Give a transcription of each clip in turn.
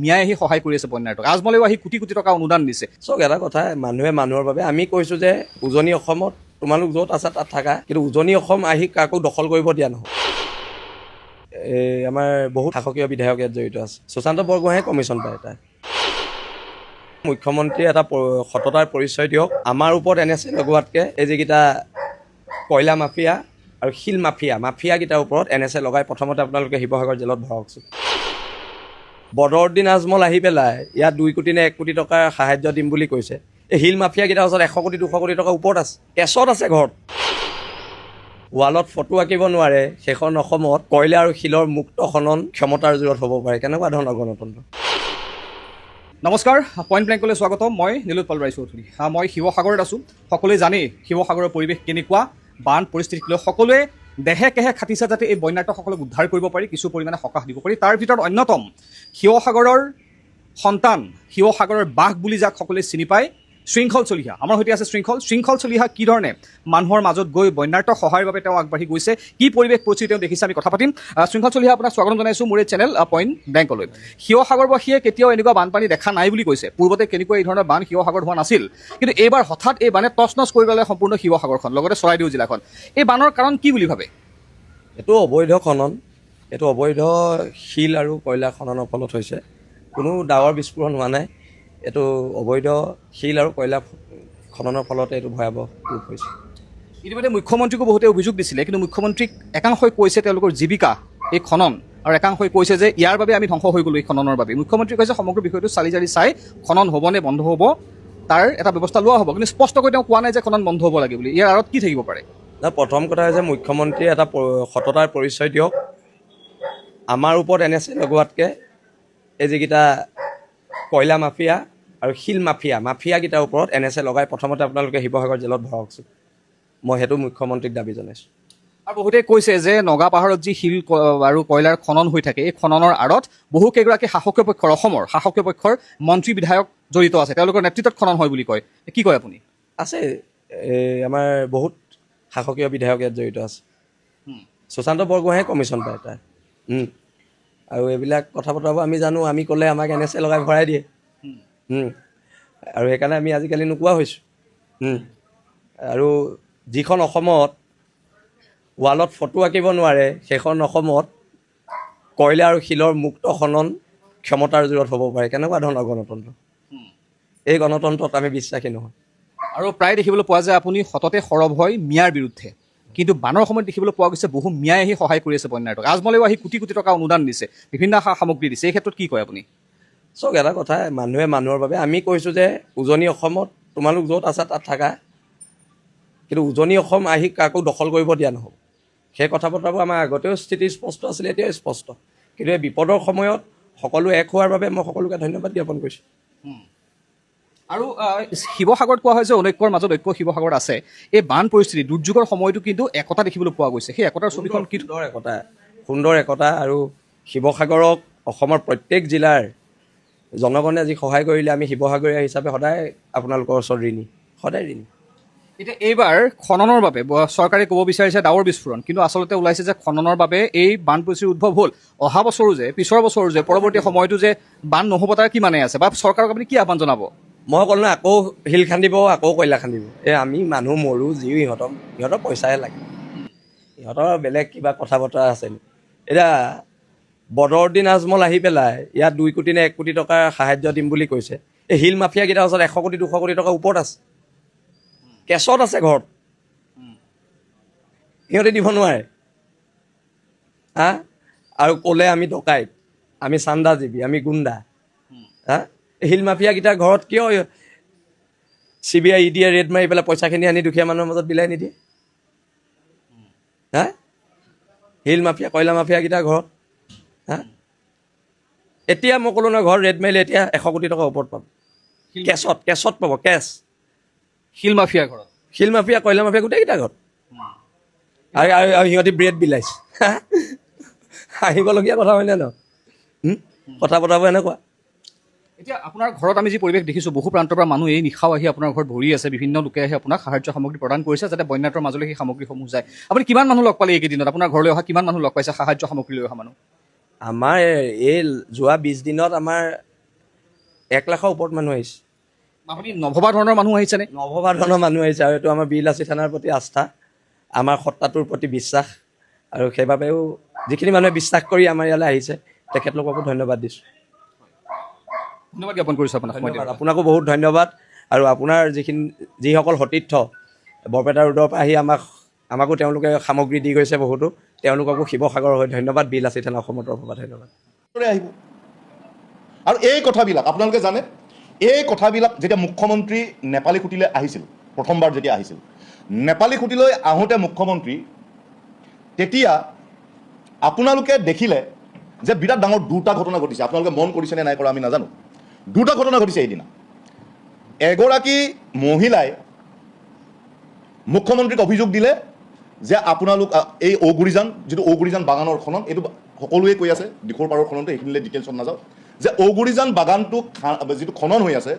মিয়াই আহি সহায় কৰি আছে বন্যাৰ টকা, আজমলেও আহি কোটি কোটি টকা অনুদান দিছে। চাওক এটা কথা, মানুহে মানুহৰ বাবে আমি কৈছোঁ যে উজনি অসমত তোমালোক য'ত আছা তাত থাকা, কিন্তু উজনি অসম আহি কাকো দখল কৰিব দিয়া নহয়। আমাৰ বহুত শাসকীয় বিধায়ক ইয়াত জড়িত আছে। সুশান্ত বৰগোহাঁয়ে কমিশ্যন পায় তাই। মুখ্যমন্ত্ৰীয়ে এটা সততাৰ পৰিচয় দিয়ক। আমাৰ ওপৰত NSA লগোৱাতকৈ এই যিকেইটা কয়লা মাফিয়া আৰু শিল মাফিয়াকেইটাৰ ওপৰত NSA লগাই প্ৰথমতে আপোনালোকে শিৱসাগৰ জেলত ভৰাওকচোন। বদৰুদ্দিন আজমল আহি পেলাই ইয়াত 2 কোটি নে 1 কোটি টকাৰ সাহায্য দিম বুলি কৈছে। এই শিল মাফিয়াকেইটাৰ ওচৰত 100 কোটি 200 কোটি টকাৰ ওপৰত আছে, কেছত আছে ঘৰত। ৱালত ফটো আঁকিব নোৱাৰে, সেইখন অসমত কয়লা আৰু শিলৰ মুক্ত খনন ক্ষমতাৰ জোৰত হ'ব পাৰে। কেনেকুৱা ধৰণৰ গণতন্ত্ৰ? নমস্কাৰ, পইণ্ট ব্লেংকলৈ স্বাগতম। মই নীলোৎপল ৰায়চৌধুৰী। মই শিৱসাগৰত আছোঁ। সকলোৱে জানেই শিৱসাগৰৰ পৰিৱেশ কেনেকুৱা, বান পৰিস্থিতিক লৈ সকলোৱে দেহে কেহে খাটিছে যাতে এই বন্যাৰ্থসকলক উদ্ধাৰ কৰিব পাৰি, কিছু পৰিমাণে সকাহ দিব পাৰি। তাৰ ভিতৰত অন্যতম শিৱসাগৰৰ সন্তান, শিৱসাগৰৰ বাঘ বুলি যাক সকলোৱে চিনি পায়, শৃংখল চলিহা আমাৰ সৈতে আছে। শৃংখল চলিহা কি ধৰণে মানুহৰ মাজত গৈ বন্যাৰ্থ সহায়ৰ বাবে তেওঁ আগবাঢ়ি গৈছে, কি পৰিৱেশ পৰিস্থিতি তেওঁ দেখিছে, আমি কথা পাতিম। শৃংখল চলিহা, আপোনাক স্বাগতম জনাইছোঁ মোৰ এই চেনেল পইণ্ট ব্লেংকলৈ। শিৱসাগৰবাসীয়ে কেতিয়াও এনেকুৱা বানপানী দেখা নাই বুলি কৈছে। পূৰ্বতে কেনেকুৱা এই ধৰণৰ বান শিৱসাগৰত হোৱা নাছিল, কিন্তু এইবাৰ হঠাৎ এই বানে তছ নছ কৰি পেলালে সম্পূৰ্ণ শিৱসাগৰখন, লগতে চৰাইদেউ জিলাখন। এই বানৰ কাৰণ কি বুলি ভাবে? এইটো অবৈধ খনন, এইটো অবৈধ শিল আৰু কয়লা খননৰ ফলত হৈছে। কোনো ডাৱৰ বিস্ফোৰণ হোৱা নাই, এইটো অবৈধ শিল আৰু কয়লা খননৰ ফলতে এইটো ভয়াৱহ ৰূপ হৈছে। ইতিমধ্যে মুখ্যমন্ত্ৰীকো বহুতে অভিযোগ দিছিলে, কিন্তু মুখ্যমন্ত্ৰীক একাংশই কৈছে তেওঁলোকৰ জীৱিকা এই খনন, আৰু একাংশই কৈছে যে ইয়াৰ বাবে আমি ধ্বংস হৈ গ'লোঁ এই খননৰ বাবে। মুখ্যমন্ত্ৰীয়ে কৈছে সমগ্ৰ বিষয়টো চালি জাৰি চাই খনন হ'বনে বন্ধ হ'ব তাৰ এটা ব্যৱস্থা লোৱা হ'ব, কিন্তু স্পষ্টকৈ তেওঁ কোৱা নাই যে খনন বন্ধ হ'ব লাগে বুলি। ইয়াৰ আঁৰত কি থাকিব পাৰে? প্ৰথম কথা হৈছে মুখ্যমন্ত্ৰীয়ে এটা সততাৰ পৰিচয় দিয়ক। আমাৰ ওপৰত NSA লগোৱাতকৈ এই যিকেইটা কয়লা মাফিয়া আৰু শিল মাফিয়াকেইটাৰ ওপৰত NSA লগাই প্ৰথমতে আপোনালোকে শিৱসাগৰ জেলত ভৰাওকচোন। মই সেইটো মুখ্যমন্ত্ৰীক দাবী জনাইছোঁ। আৰু বহুতে কৈছে যে নগা পাহাৰত যি শিল আৰু কয়লাৰ খনন হৈ থাকে, এই খননৰ আঁৰত বহুকেইগৰাকী শাসকীয় পক্ষৰ, অসমৰ শাসকীয় পক্ষৰ মন্ত্ৰী বিধায়ক জড়িত আছে, তেওঁলোকৰ নেতৃত্বত খনন হয় বুলি কয়। কি কয় আপুনি? আছে, আমাৰ বহুত শাসকীয় বিধায়ক ইয়াত জড়িত আছে। সুশান্ত বৰগোহাঁয়ে কমিশ্যন পায় তাই। আৰু এইবিলাক কথা বতৰাবোৰ আমি জানো, আমি ক'লে আমাক NSA লগাই ভৰাই দিয়ে। আৰু সেইকাৰণে আমি আজিকালি নোকোৱা হৈছোঁ। আৰু যিখন অসমত ৱালত ফটো আঁকিব নোৱাৰে, সেইখন অসমত কয়লা আৰু শিলৰ মুক্ত খনন ক্ষমতাৰ জোৰত হ'ব পাৰে। কেনেকুৱা ধৰণৰ গণতন্ত্ৰ? এই গণতন্ত্ৰত আমি বিশ্বাসী নহয়। আৰু প্ৰায় দেখিবলৈ পোৱা যায় আপুনি সততে সৰব হয় মিয়াৰ বিৰুদ্ধে, কিন্তু বানৰ সময়ত দেখিবলৈ পোৱা গৈছে বহু মিয়াই আহি সহায় কৰি আছে বন্যাৰ টকা, আজমলেও আহি কোটি কোটি টকা অনুদান দিছে, বিভিন্ন সামগ্ৰী দিছে। এই ক্ষেত্ৰত কি কয় আপুনি? চাওক এটা কথা, মানুহে মানুহৰ বাবে আমি কৈছোঁ যে উজনি অসমত তোমালোক য'ত আছা তাত থাকা, কিন্তু উজনি অসম আহি কাকো দখল কৰিব দিয়া নহ'ব। সেই কথা বতৰাবোৰ আমাৰ আগতেও স্থিতি স্পষ্ট আছিলে, এতিয়াও স্পষ্ট। কিন্তু এই বিপদৰ সময়ত সকলো এক হোৱাৰ বাবে মই সকলোকে ধন্যবাদ জ্ঞাপন কৰিছোঁ। আৰু শিৱসাগৰত কোৱা হয় যে অনৈক্যৰ মাজত ঐক্য শিৱসাগৰত আছে। এই বান পৰিস্থিতি দুৰ্যোগৰ সময়তো কিন্তু একতা দেখিবলৈ পোৱা গৈছে। সেই একতাৰ ছবিখন কি? সুন্দৰ একতা। আৰু শিৱসাগৰক অসমৰ প্ৰত্যেক জিলাৰ জনগণে আজি সহায় কৰিলে, আমি শিৱসাগৰীয়া হিচাপে সদায় আপোনালোকৰ ওচৰত ঋণী, সদায় ঋণী। এতিয়া এইবাৰ খননৰ বাবে চৰকাৰে ক'ব বিচাৰিছে ডাৱৰ বিস্ফোৰণ, কিন্তু আচলতে ওলাইছে যে খননৰ বাবে এই বান পৰিস্থিতিৰ উদ্ভৱ হ'ল। অহা বছৰো যে, পিছৰ বছৰো যে, পৰৱৰ্তী সময়তো যে বান নহ'ব তাৰ কি মানে আছে, বা চৰকাৰক আপুনি কি আহ্বান জনাব? মই ক'লো না, আকৌ শিল খান্দিব, আকৌ কয়লা খান্দিব। আমি মানুহ মৰোঁ যিও, সিহঁতৰ পইচাহে লাগে, সিহঁতৰ বেলেগ কিবা কথা বতৰা আছে। এতিয়া বদৰুদ্দিন আজমল আহি পেলাই ইয়াত 2 কোটি নে 1 কোটি টকাৰ সাহায্য দিম বুলি কৈছে। এই শিল মাফিয়াকেইটাৰ ওচৰত 100 কোটি 200 কোটি টকাৰ ওপৰত আছে, কেছত আছে ঘৰত। সিহঁতে দিব নোৱাৰে। আৰু ক'লে আমি ডকাইত, আমি চান্দাজীৱী, আমি গুণ্ডা। শিল মাফিয়াকেইটাৰ ঘৰত কিয় CBI ED ৰেড মাৰি পেলাই পইচাখিনি আনি দুখীয়া মানুহৰ মাজত বিলাই নিদিয়ে? শিল মাফিয়া, কয়লা মাফিয়াকেইটাৰ ঘৰত এতিয়া মই ক'লো নহয়, ঘৰত ৰেড মাৰিলে এতিয়া 100 কোটি টকাৰ ওপৰত পাব, কেছত পাব, কেছ। শিল মাফিয়া ঘৰত, শিল মাফিয়া, কয়লা মাফিয়া গোটেইকেইটা ঘৰত। আৰু সিহঁতি ব্ৰেড বিলাইছে। আহিবলগীয়া কথা হয়নে নহয়? কথা বতৰাবোৰ এনেকুৱা। এতিয়া আপোনাৰ ঘৰত আমি যি পৰিৱেশ দেখিছোঁ, বহু প্ৰান্তৰ পৰা মানুহ এই নিশাও আহি আপোনাৰ ঘৰত ভৰি আছে, বিভিন্ন লোকে আহি আপোনাক সাহায্য সামগ্ৰী প্ৰদান কৰিছে যাতে বন্যাটোৰ মাজলৈ সেই সামগ্ৰীসমূহ যায়। আপুনি কিমান মানুহ লগ পালে এইকেইদিনত? আপোনাৰ ঘৰলৈ অহা কিমান মানুহ লগ পাইছে সাহায্য সামগ্ৰী লৈ অহা মানুহ? আমাৰ এই যোৱা 20 দিনত আমাৰ 1 লাখৰ ওপৰত মানুহ আহিছে। আপুনি নভবা ধৰণৰ মানুহ আহিছেনে? নভবা ধৰণৰ মানুহ আহিছে আৰু এইটো আমাৰ বীৰলাচি থানাৰ প্ৰতি আস্থা, আমাৰ সত্তাটোৰ প্ৰতি বিশ্বাস, আৰু সেইবাবেও যিখিনি মানুহে বিশ্বাস কৰি আমাৰ ইয়ালৈ আহিছে তেখেতলোককো ধন্যবাদ দিছোঁ। ধন্যবাদ জ্ঞাপন কৰিছোঁ আপোনাক। ধন্যবাদ, আপোনাকো বহুত ধন্যবাদ। আৰু আপোনাৰ যিসকল সতীৰ্থ বৰপেটা ৰোডৰ পৰা আহি আমাকো তেওঁলোকে সামগ্ৰী দি গৈছে বহুতো, তেওঁলোককো শিৱসাগৰৰ হৈ ধন্যবাদ। বীৰলাচি থানা অসমৰ তৰফৰ পৰা ধন্যবাদ। আহিব আৰু এই কথাবিলাক আপোনালোকে জানে, এই কথাবিলাক যেতিয়া মুখ্যমন্ত্ৰী নেপালী খুঁটিলৈ আহিছিল, প্ৰথমবাৰ যেতিয়া আহিছিল, নেপালী খুঁটিলৈ আহোঁতে মুখ্যমন্ত্ৰী তেতিয়া আপোনালোকে দেখিলে যে বিৰাট ডাঙৰ দুটা ঘটনা ঘটিছে। আপোনালোকে মন কৰিছেনে নাই কৰা আমি নাজানো। দুটা ঘটনা ঘটিছে সেইদিনা। এগৰাকী মহিলাই মুখ্যমন্ত্ৰীক অভিযোগ দিলে যে আপোনালোক এই ঔগুৰিজান, যিটো ঔগুৰিজান বাগানৰ খনন, এইটো সকলোৱে কৈ আছে, দিখৌৰ পাৰৰ খননটো, সেইখিনিলৈ ডিটেইলছত নাযাওঁ, যে ঔগুৰিজান বাগানটো যিটো খনন হৈ আছে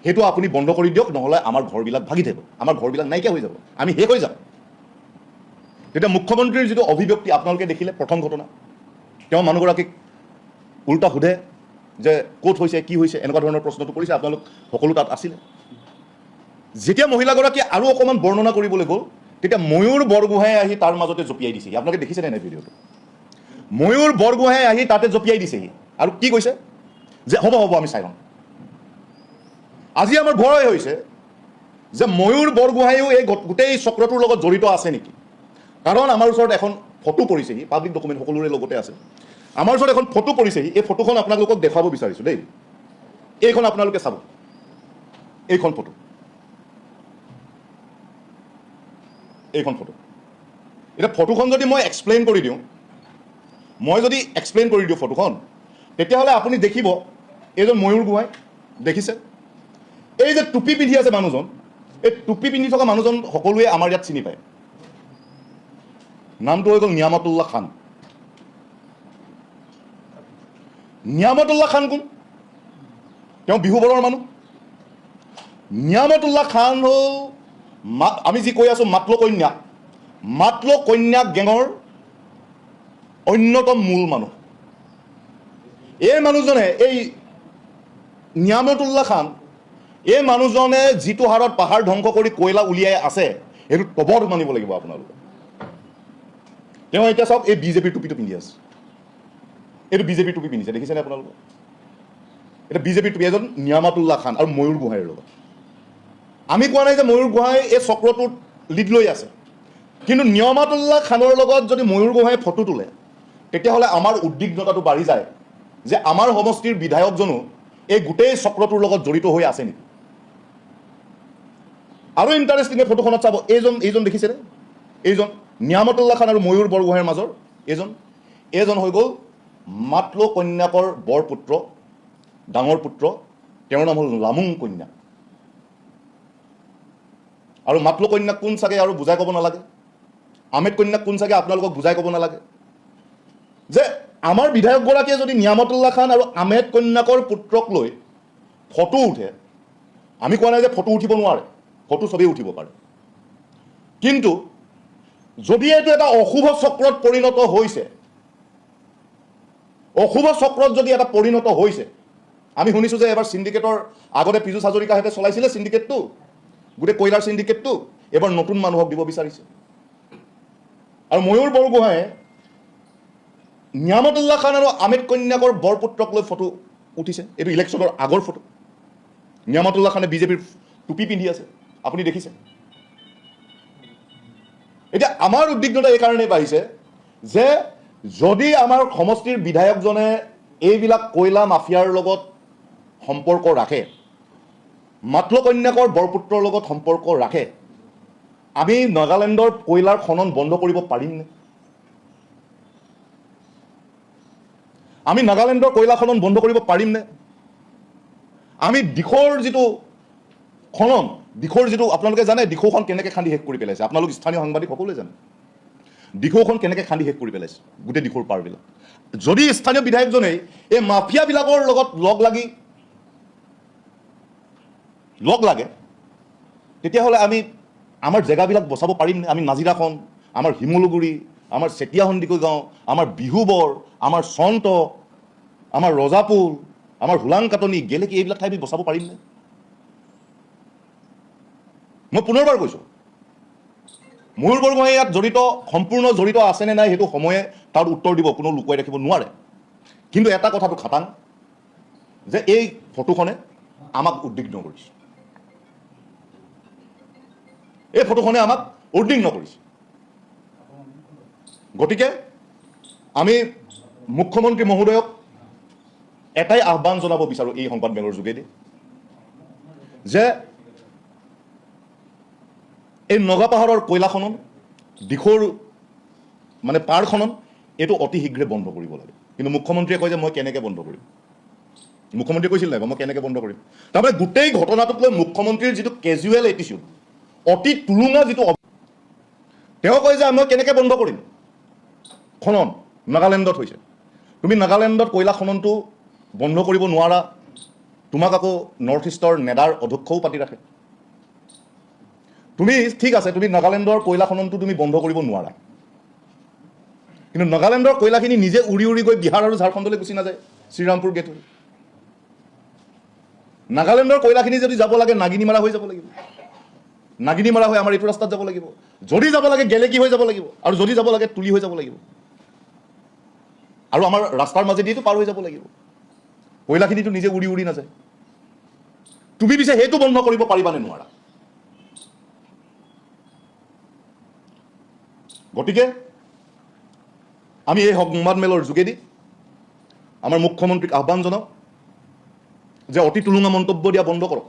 সেইটো আপুনি বন্ধ কৰি দিয়ক, নহ'লে আমাৰ ঘৰবিলাক ভাগি থাকিব, আমাৰ ঘৰবিলাক নাইকিয়া হৈ যাব, আমি শেষ হৈ যাম। তেতিয়া মুখ্যমন্ত্ৰীৰ যিটো অভিব্যক্তি আপোনালোকে দেখিলে, প্ৰথম ঘটনা, তেওঁ মানুহগৰাকীক উল্টা সোধে যে ক'ত হৈছে, কি হৈছে, এনেকুৱা ধৰণৰ প্ৰশ্নটো কৰিছে। আপোনালোক সকলো তাত আছিলে। যেতিয়া মহিলাগৰাকীয়ে আৰু অকণমান বৰ্ণনা কৰিবলৈ গ'ল, তেতিয়া ময়ূৰ বৰগোহাঁই আহি তাৰ মাজতে জঁপিয়াই দিছেহি। আপোনালোকে দেখিছেনে নাই ভিডিঅ'টো? ময়ূৰ বৰগোহাঁই আহি তাতে জঁপিয়াই দিছেহি আৰু কি কৈছে যে হ'ব আমি চাই ল'ম। আজি আমাৰ ভয় হৈছে যে ময়ূৰ বৰগোহাঁইও এই গোটেই চক্ৰটোৰ লগত জড়িত আছে নেকি। কাৰণ আমাৰ ওচৰত এখন ফটো পৰিছেহি, পাব্লিক ডকুমেণ্ট সকলোৰে লগতে আছে। আমাৰ ওচৰত এখন ফটো পৰিছেহি। এই ফটোখন আপোনালোকক দেখুৱাব বিচাৰিছোঁ দেই। এইখন আপোনালোকে চাব, এইখন ফটো, এইখন ফটো। এতিয়া ফটোখন যদি মই এক্সপ্লেইন কৰি দিওঁ ফটোখন, তেতিয়াহ'লে আপুনি দেখিব এইজন ময়ূৰ গোহাঁই দেখিছে। এই যে টুপি পিন্ধি আছে মানুহজন, এই টুপি পিন্ধি থকা মানুহজন সকলোৱে আমাৰ ইয়াত চিনি পায়। নামটো হৈ গ'ল নিয়ামতুল্লাহ খান। নিয়ামতুল্লাহ খান কোন? তেওঁ বিহুবৰৰ মানুহ। নিয়ামতুল্লাহ খান হ'ল আমি যি কৈ আছোঁ মাতল কন্যা গেঙৰ অন্যতম মূল মানুহ। এই মানুহজনে, এই নিয়ামতুল্লাহ খান, এই মানুহজনে যিটো হাৰত পাহাৰ ধ্বংস কৰি কয়লা উলিয়াই আছে, সেইটো তবধ মানিব লাগিব আপোনালোকে। তেওঁ এতিয়া চাওক, এই বিজেপিৰ টুপিটো পিন্ধি আছে, এইটো বিজেপিৰ টুপি পিন্ধিছে, দেখিছেনে আপোনালোকে? এটা বিজেপিৰ টুপি, এজন নিয়ামতুল্লাহ খান আৰু ময়ূৰ গোহাঁইৰ লগত। আমি কোৱা নাই যে ময়ূৰ গোহাঁই এই চক্ৰটোত লিড লৈ আছে, কিন্তু নিয়ামতুল্লাহ খানৰ লগত যদি ময়ূৰ গোহাঁই ফটো তোলে, তেতিয়াহ'লে আমাৰ উদ্বিগ্নতাটো বাঢ়ি যায় যে আমাৰ সমষ্টিৰ বিধায়কজনো এই গোটেই চক্ৰটোৰ লগত জড়িত হৈ আছে নেকি। আৰু ইণ্টাৰেষ্টিং, ফটোখনত চাব, এইজন দেখিছেনে? এইজন নিয়ামতুল্লাহ খান আৰু ময়ূৰ বৰগোহাঁইৰ মাজৰ এইজন হৈ গ'ল মাতল কন্যাকৰ বৰপুত্ৰ, ডাঙৰ পুত্ৰ। তেওঁৰ নাম হ'ল লামুং কন্যা। আৰু মাতল কন্যাক কোন চাগে আৰু বুজাই ক'ব নালাগে, আমেদ কন্যাক কোন চাগে আপোনালোকক বুজাই ক'ব নালাগে, যে আমাৰ বিধায়কগৰাকীয়ে যদি নিয়ামতুল্লাহ খান আৰু আমেদ কন্যাকৰ পুত্ৰক লৈ ফটো উঠে, আমি কোৱা নাই যে ফটো উঠিব নোৱাৰে, ফটো চবেই উঠিব পাৰে, কিন্তু যদি এইটো এটা অশুভ চক্ৰত পৰিণত হৈছে, অশুভ চক্ৰত যদি এটা পৰিণত হৈছে, আমি শুনিছোঁ যে এবাৰ চিণ্ডিকেটৰ আগতে পীযুষ হাজৰিকাহঁতে চলাইছিলে চিণ্ডিকেটটো, গোটেই কয়লাৰ চিণ্ডিকেটটো, এবাৰ নতুন মানুহক দিব বিচাৰিছে। আৰু ময়ূৰ বৰগোহাঁয়ে নিয়ামতুল্লাহ খান আৰু আমেদ কন্যাকৰ বৰপুত্ৰক লৈ ফটো উঠিছে। এইটো ইলেকশ্যনৰ আগৰ ফটো। নিয়ামতুল্লাহ খানে বিজেপিৰ টুপি পিন্ধি আছে, আপুনি দেখিছে। এতিয়া আমাৰ উদ্বিগ্নতা এইকাৰণেই বাঢ়িছে যে যদি আমাৰ সমষ্টিৰ বিধায়কজনে এইবিলাক কয়লা মাফিয়াৰ লগত সম্পৰ্ক ৰাখে, মাতল কন্যাকৰ বৰপুত্ৰৰ লগত সম্পৰ্ক ৰাখে, আমি নাগালেণ্ডৰ কয়লাৰ খনন বন্ধ কৰিব পাৰিমনে? আমি নাগালেণ্ডৰ কয়লা খনন বন্ধ কৰিব পাৰিমনে? আমি দিখৌৰ যিটো খনন, দিখৌৰ যিটো আপোনালোকে জানে, দিখৌখন কেনেকৈ খান্দি শেষ কৰি পেলাইছে, আপোনালোক স্থানীয় সাংবাদিক সকলোৱে জানে দিখৌখন কেনেকৈ খান্দি শেষ কৰি পেলাইছে, গোটেই দিখৌৰ পাৰবিলাক। যদি স্থানীয় বিধায়কজনেই এই মাফিয়াবিলাকৰ লগত লগ লাগে, তেতিয়াহ'লে আমি আমাৰ জেগাবিলাক বচাব পাৰিমনে? আমি নাজিৰাখন, আমাৰ শিমলুগুৰি, আমাৰ চেতিয়া সন্দিকৈ গাঁও, আমাৰ বিহুবৰ, আমাৰ চন্ত, আমাৰ ৰজাপুৰ, আমাৰ হোলাং কাটনি গেলেকী এইবিলাক ঠাই আমি বচাব পাৰিমনে? মই পুনৰবাৰ কৈছোঁ, ময়ূৰ বৰগোহাঁই ইয়াত জড়িত, সম্পূৰ্ণ জড়িত আছেনে নাই সেইটো সময়ে তাৰ উত্তৰ দিব, কোনো লুকুৱাই ৰাখিব নোৱাৰে। কিন্তু এটা কথাটো খাটাং যে এই ফটোখনে আমাক উদ্বিগ্ন কৰিছে, এই ফটোখনে আমাক উদ্বিগ্ন কৰিছে। গতিকে আমি মুখ্যমন্ত্ৰী মহোদয়ক এটাই আহ্বান জনাব বিচাৰোঁ এই সংবাদমেলৰ যোগেদি যে এই নগা পাহাৰৰ কয়লা খনন, দিখৌৰ মানে পাৰ খনন, এইটো অতি শীঘ্ৰে বন্ধ কৰিব লাগে। কিন্তু মুখ্যমন্ত্ৰীয়ে কয় যে মই কেনেকৈ বন্ধ কৰিম। মুখ্যমন্ত্ৰীয়ে কৈছিল নাই মই কেনেকৈ বন্ধ কৰিম। তাৰমানে গোটেই ঘটনাটোক লৈ মুখ্যমন্ত্ৰীৰ যিটো কেজুৱেল এটিচিউড, অতি তুলুঙা যিটো, তেওঁ কয় যে মই কেনেকৈ বন্ধ কৰিম খনন, নাগালেণ্ডত হৈছে। তুমি নাগালেণ্ডত কয়লা খননটো বন্ধ কৰিব নোৱাৰা, তোমাক আকৌ নৰ্থ ইষ্টৰ নেডাৰ অধ্যক্ষও পাতি ৰাখে। তুমি ঠিক আছে, তুমি নাগালেণ্ডৰ কয়লা খননটো তুমি বন্ধ কৰিব নোৱাৰা, কিন্তু নাগালেণ্ডৰ কয়লাখিনি নিজে উৰি উৰি গৈ বিহাৰ আৰু ঝাৰখণ্ডলৈ গুচি নাযায় শ্ৰীৰামপুৰ গেট হৈ। নাগালেণ্ডৰ কয়লাখিনি যদি যাব লাগে নাগিনীমাৰা হৈ যাব লাগিব, নাগিনীমাৰা হৈ আমাৰ এইটো ৰাস্তাত যাব লাগিব, যদি যাব লাগে গেলেকী হৈ যাব লাগিব, আৰু যদি যাব লাগে তুলি হৈ যাব লাগিব, আৰু আমাৰ ৰাস্তাৰ মাজেদিতো পাৰ হৈ যাব লাগিব। কয়লাখিনিতো নিজে উৰি উৰি নাযায়। তুমি পিছে সেইটো বন্ধ কৰিব পাৰিবানে নোৱাৰা? গতিকে আমি এই সংবাদমেলৰ যোগেদি আমাৰ মুখ্যমন্ত্ৰীক আহ্বান জনাওঁ যে অতি তুলুঙা মন্তব্য দিয়া বন্ধ কৰক।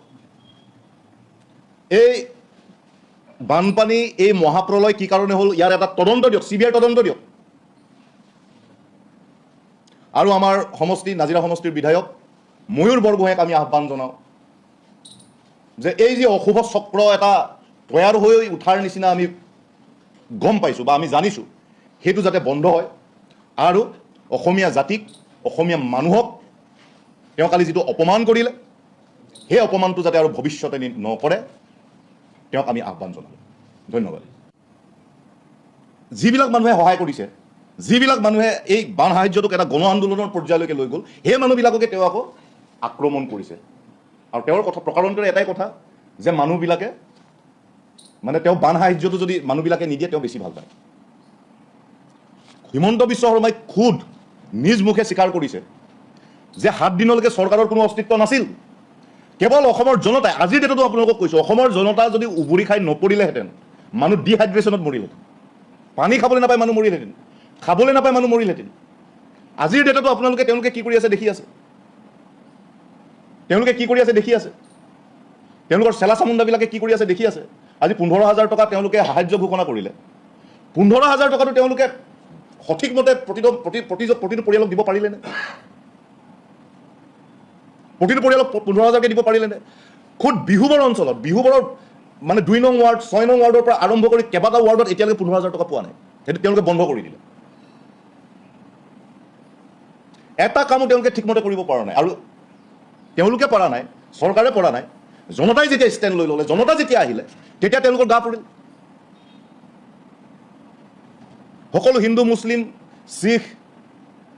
এই বানপানী, এই মহাপ্ৰলয় কি কাৰণে হ'ল ইয়াৰ এটা তদন্ত দিয়ক, CBI তদন্ত দিয়ক। আৰু আমাৰ সমষ্টি, নাজিৰা সমষ্টিৰ বিধায়ক ময়ূৰ বৰগোহাঁইক আমি আহ্বান জনাওঁ যে এই যে অশুভ চক্ৰ এটা তৈয়াৰ হৈ উঠাৰ নিচিনা আমি গম পাইছোঁ বা আমি জানিছোঁ, সেইটো যাতে বন্ধ হয়। আৰু অসমীয়া জাতিক, অসমীয়া মানুহক তেওঁ কালি যিটো অপমান কৰিলে, সেই অপমানটো যাতে আৰু ভৱিষ্যতে নকৰে, তেওঁক আমি আহ্বান জনালোঁ। ধন্যবাদ। যিবিলাক মানুহে সহায় কৰিছে, যিবিলাক মানুহে এই বান সাহায্যটোক এটা গণ আন্দোলনৰ পৰ্যায়লৈকে লৈ গ'ল, সেই মানুহবিলাককে তেওঁ আকৌ আক্ৰমণ কৰিছে। আৰু তেওঁৰ কথা প্ৰকাৰান্তৰে এটাই কথা যে মানুহবিলাকে মানে তেওঁ বান সাহায্যটো যদি মানুহবিলাকে নিদিয়ে তেওঁ বেছি ভাল পায়। হিমন্ত বিশ্ব শৰ্মাই খুদ নিজ মুখে স্বীকাৰ কৰিছে যে 7 দিনলৈকে চৰকাৰৰ কোনো অস্তিত্ব নাছিল, কেৱল অসমৰ জনতাই, আজিৰ ডেটতো আপোনালোকক কৈছোঁ, অসমৰ জনতা যদি উবুৰি খাই নপৰিলেহেঁতেন মানুহ ডিহাইড্ৰেশ্যনত মৰিলেহেঁতেন, পানী খাবলৈ নাপায় মানুহ মৰিলেহেঁতেন, খাবলৈ নাপায় মানুহ মৰিলেহেঁতেন। আজিৰ ডেটতো আপোনালোকে তেওঁলোকে কি কৰি আছে দেখি আছে, তেওঁলোকে কি কৰি আছে দেখি আছে, তেওঁলোকৰ চেলা চামুণ্ডাবিলাকে কি কৰি আছে দেখি আছে। আজি 15,000 টকা তেওঁলোকে সাহায্য ঘোষণা কৰিলে, 15,000 টকাটো তেওঁলোকে সঠিকমতে প্ৰতিটো পৰিয়ালক দিব পাৰিলেনে? প্ৰতিটো পৰিয়ালক 15,000কে দিব পাৰিলেনে? খুদ বিহুবৰ অঞ্চলত, বিহুবৰৰ মানে 2 নং ৱাৰ্ড, 6 নং ৱাৰ্ডৰ পৰা আৰম্ভ কৰি কেইবাটাও ৱাৰ্ডত এতিয়ালৈকে 15,000 টকা পোৱা নাই। সেইটো তেওঁলোকে বন্ধ কৰি দিলে। এটা কামো তেওঁলোকে ঠিকমতে কৰিব পৰা নাই। আৰু তেওঁলোকে পৰা নাই, চৰকাৰে পৰা নাই, জনতাই যেতিয়া ষ্টেণ্ড লৈ ল'লে, জনতা যেতিয়া আহিলে, তেতিয়া তেওঁলোকৰ গা পৰিল। সকলো হিন্দু, মুছলিম, শিখ,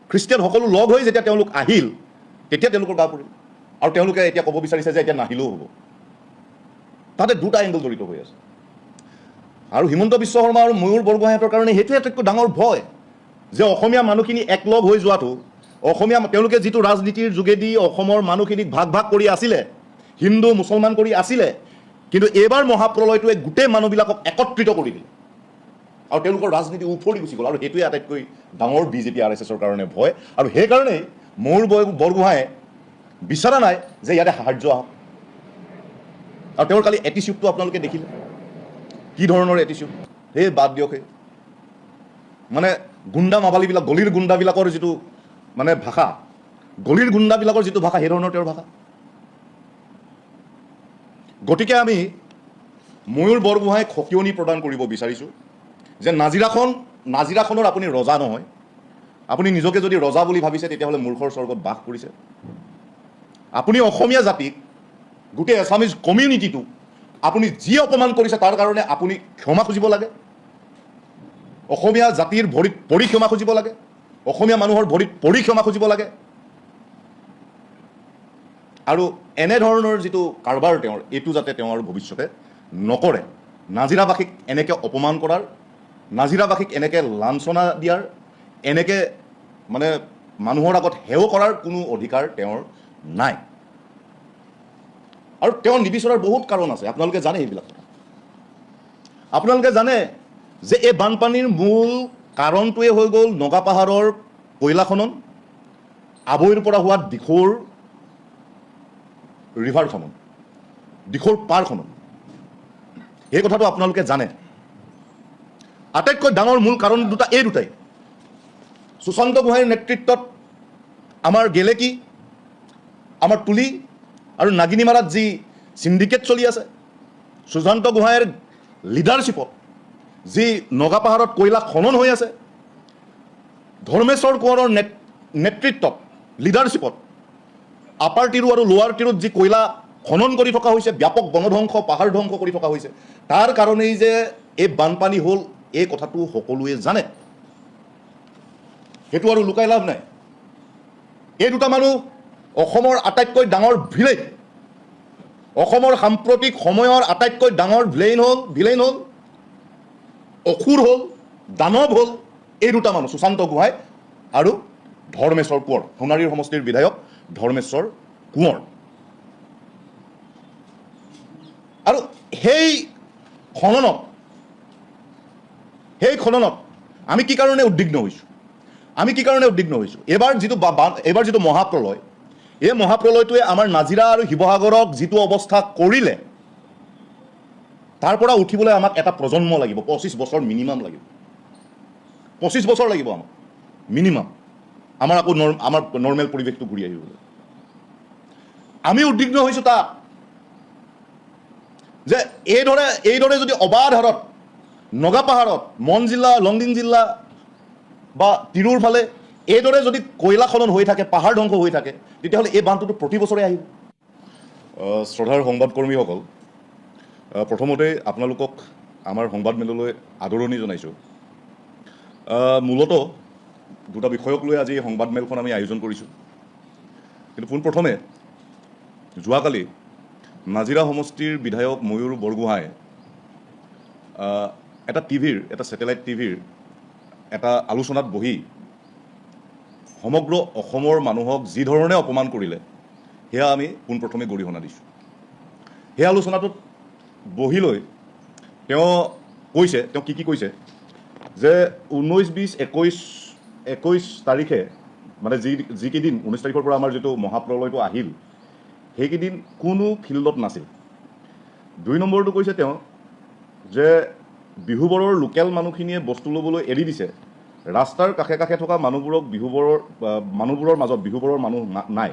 খ্ৰীষ্টিয়ান সকলো লগ হৈ যেতিয়া তেওঁলোক আহিল, তেতিয়া তেওঁলোকৰ গা পৰিল। আৰু তেওঁলোকে এতিয়া ক'ব বিচাৰিছে যে এতিয়া নাহিলেও হ'ব। তাতে দুটা এংগল জড়িত হৈ আছে। আৰু হিমন্ত বিশ্ব শৰ্মা আৰু ময়ূৰ বৰগোহাঁইহঁতৰ কাৰণে সেইটোৱে আটাইতকৈ ডাঙৰ ভয় যে অসমীয়া মানুহখিনি একলগ হৈ যোৱাটো, অসমীয়া তেওঁলোকে যিটো ৰাজনীতিৰ যোগেদি অসমৰ মানুহখিনিক ভাগ ভাগ কৰি আছিলে, হিন্দু মুছলমান কৰি আছিলে, কিন্তু এইবাৰ মহাপ্ৰলয়টোৱে গোটেই মানুহবিলাকক একত্ৰিত কৰি দিলে আৰু তেওঁলোকৰ ৰাজনীতি উফৰি গুচি গ'ল। আৰু সেইটোৱে আটাইতকৈ ডাঙৰ BJP RSSৰ কাৰণে ভয়। আৰু সেইকাৰণেই ময়ূৰ বৰগোহাঁয়ে বিচৰা নাই যে ইয়াতে সাহায্য আহক। আৰু তেওঁৰ কালি এটিচিউডটো আপোনালোকে দেখিলে কি ধৰণৰ এটিচিউড। সেই বাদ দিয়ক, মানে গুণ্ডা মাবালীবিলাক, গলিৰ গুণ্ডাবিলাকৰ যিটো মানে ভাষা, গলিৰ গুণ্ডাবিলাকৰ যিটো ভাষা, সেই ধৰণৰ তেওঁৰ ভাষা। গতিকে আমি ময়ূৰ বৰগোহাঁইক সকিয়নি প্ৰদান কৰিব বিচাৰিছোঁ যে নাজিৰাখনৰ আপুনি ৰজা নহয়। আপুনি নিজকে যদি ৰজা বুলি ভাবিছে তেতিয়াহ'লে মূৰ্খৰ স্বৰ্গত বাস কৰিছে। আপুনি অসমীয়া জাতিক, গোটেই এছামিজ কমিউনিটিটোক আপুনি যি অপমান কৰিছে তাৰ কাৰণে আপুনি ক্ষমা খুজিব লাগে। অসমীয়া জাতিৰ ভৰিত পৰি ক্ষমা খুজিব লাগে, অসমীয়া মানুহৰ ভৰিত পৰি ক্ষমা খুজিব লাগে। আৰু এনেধৰণৰ যিটো কাৰবাৰ তেওঁৰ এইটো যাতে তেওঁ আৰু ভৱিষ্যতে নকৰে, নাজিৰাবাসীক এনেকৈ অপমান কৰাৰ, নাজিৰাবাসীক এনেকৈ লাঞ্ছনা দিয়াৰ, এনেকৈ মানে মানুহৰ আগত হেয় কৰাৰ কোনো অধিকাৰ তেওঁৰ নাই। আৰু তেওঁ নিবিচৰাৰ বহুত কাৰণ আছে, আপোনালোকে জানে এইবিলাক কথা। আপোনালোকে জানে যে এই বানপানীৰ মূল কাৰণটোৱে হৈ গ'ল নগা পাহাৰৰ কয়লা খনন, আবৈৰ পৰা হোৱা দিখৌৰ ৰিভাৰ খনন, দিখৌৰ পাৰ খনন। এই কথাটো আপোনালোকে জানে। আটাইতকৈ ডাঙৰ মূল কাৰণ এই দুটাই। সুশান্ত গোহাঁইৰ নেতৃত্বত আমাৰ গেলেকী, আমাৰ তুলি আৰু নাগিনীমাৰাত যি চিণ্ডিকেট চলি আছে, সুশান্ত গোহাঁইৰ লিডাৰশ্বিপত যি নগা পাহাৰত কয়লা খনন হৈ আছে, ধৰ্মেশ্বৰ কোঁৱৰৰ নেতৃত্বত লিডাৰশ্বিপত আপাৰ টিৰু আৰু লোৱাৰ টিৰুত যি কয়লা খনন কৰি থকা হৈছে, ব্যাপক বনধ্বংস, পাহাৰ ধ্বংস কৰি থকা হৈছে, তাৰ কাৰণেই যে এই বানপানী হ'ল, এই কথাটো সকলোৱে জানে। সেইটো আৰু লুকাই লাভ নাই। এই দুটা মানুহ অসমৰ আটাইতকৈ ডাঙৰ ভিলেইন, অসমৰ সাম্প্ৰতিক সময়ৰ আটাইতকৈ ডাঙৰ ভিলেইন হ'ল, অসুৰ হ'ল, দানৱ হ'ল এই দুটা মানুহ, সুশান্ত গোহাঁই আৰু ধৰ্মেশ্বৰ কোঁৱৰ, সোণাৰীৰ সমষ্টিৰ বিধায়ক ধৰ্মেশ্বৰ কোঁৱৰ। আৰু সেই খননত আমি কি কাৰণে উদ্বিগ্ন হৈছোঁ? এইবাৰ যিটো মহাপ্ৰলয়, এই মহাপ্ৰলয়টোৱে আমাৰ নাজিৰা আৰু শিৱসাগৰক যিটো অৱস্থা কৰিলে, তাৰ পৰা উঠিবলৈ আমাক এটা প্ৰজন্ম লাগিব, 25 বছৰ মিনিমাম লাগিব। 25 বছৰ লাগিব আমাক মিনিমাম, আমাৰ আকৌ আমাৰ নৰ্মেল পৰিৱেশটো ঘূৰি আহিবলৈ। আমি উদ্বিগ্ন হৈছোঁ তাত যে এইদৰে যদি অবাধ হাৰত নগা পাহাৰত, মন জিলা, লংডিং জিলা বা তিৰুৰ ফালে এইদৰে যদি কয়লা খনন হৈ থাকে, পাহাৰ ধ্বংস হৈ থাকে, তেতিয়াহ'লে এই বানটোতো প্ৰতি বছৰে আহিব। শ্ৰদ্ধাৰ সংবাদকৰ্মীসকল, প্ৰথমতে আপোনালোকক আমাৰ সংবাদমেললৈ আদৰণি জনাইছোঁ। মূলতঃ দুটা বিষয়ক লৈ আজি এই সংবাদমেলখন আমি আয়োজন কৰিছোঁ। কিন্তু পোনপ্ৰথমে যোৱাকালি নাজিৰা সমষ্টিৰ বিধায়ক ময়ূৰ বৰগোহাঁয়ে এটা ছেটেলাইট টিভিৰ এটা আলোচনাত বহি সমগ্ৰ অসমৰ মানুহক যি ধৰণে অপমান কৰিলে, সেয়া আমি পোনপ্ৰথমে গৰিহণা দিছোঁ। সেই আলোচনাটোত বহি লৈ তেওঁ কি কৈছে যে 19, 20, 21 তাৰিখে মানে যিকেইদিন 19 তাৰিখৰ পৰা আমাৰ যিটো মহাপ্ৰলয়টো আহিল, সেইকেইদিন কোনো ফিল্ডত নাছিল। 2 নম্বৰটো কৈছে তেওঁ যে বিহুবৰৰ লোকেল মানুহখিনিয়ে বস্তু ল'বলৈ এৰি দিছে, ৰাস্তাৰ কাষে কাষে থকা মানুহবোৰৰ মাজত বিহুবৰৰ মানুহ নাই।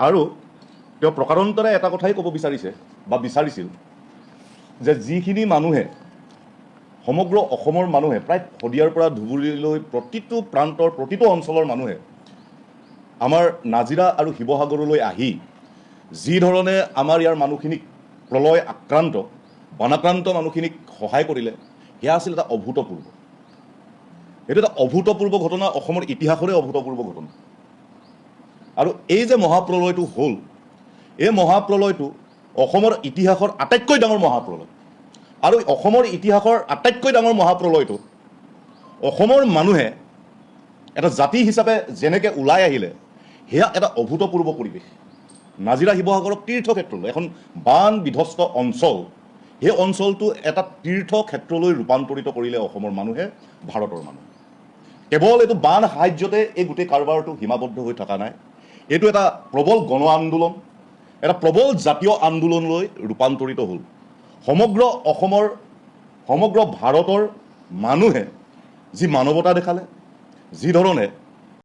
আৰু তেওঁ প্ৰকাৰান্তৰে এটা কথাই ক'ব বিচাৰিছিল যে যিখিনি মানুহে, সমগ্ৰ অসমৰ মানুহে, প্ৰায় শদিয়াৰ পৰা ধুবুৰীলৈ প্ৰতিটো প্ৰান্তৰ প্ৰতিটো অঞ্চলৰ মানুহে আমাৰ নাজিৰা আৰু শিৱসাগৰলৈ আহি যি ধৰণে আমাৰ ইয়াৰ মানুহখিনিক, প্ৰলয় আক্ৰান্ত বানাক্ৰান্ত মানুহখিনিক সহায় কৰিলে, সেয়া আছিল এটা অভূতপূৰ্ব। এইটো এটা অভূতপূৰ্ব ঘটনা, অসমৰ ইতিহাসৰে অভূতপূৰ্ব ঘটনা। আৰু এই যে মহাপ্ৰলয়টো হ'ল, এই মহাপ্ৰলয়টো অসমৰ ইতিহাসৰ আটাইতকৈ ডাঙৰ মহাপ্ৰলয়। আৰু অসমৰ ইতিহাসৰ আটাইতকৈ ডাঙৰ মহাপ্ৰলয়টো অসমৰ মানুহে এটা জাতি হিচাপে যেনেকৈ ওলাই আহিলে, সেয়া এটা অভূতপূৰ্ব পৰিৱেশ। নাজিৰা শিৱসাগৰক তীৰ্থক্ষেত্ৰলৈ, এখন বান বিধ্বস্ত অঞ্চল, সেই অঞ্চলটো এটা তীৰ্থক্ষেত্ৰলৈ ৰূপান্তৰিত কৰিলে অসমৰ মানুহে, ভাৰতৰ মানুহে। কেৱল এইটো বান সাহায্যতে এই গোটেই কাৰবাৰটো সীমাবদ্ধ হৈ থকা নাই, এইটো এটা প্ৰবল গণ আন্দোলন, এটা প্ৰবল জাতীয় আন্দোলনলৈ ৰূপান্তৰিত হ'ল। সমগ্ৰ ভাৰতৰ মানুহে যি মানৱতা দেখালে, যি ধৰণে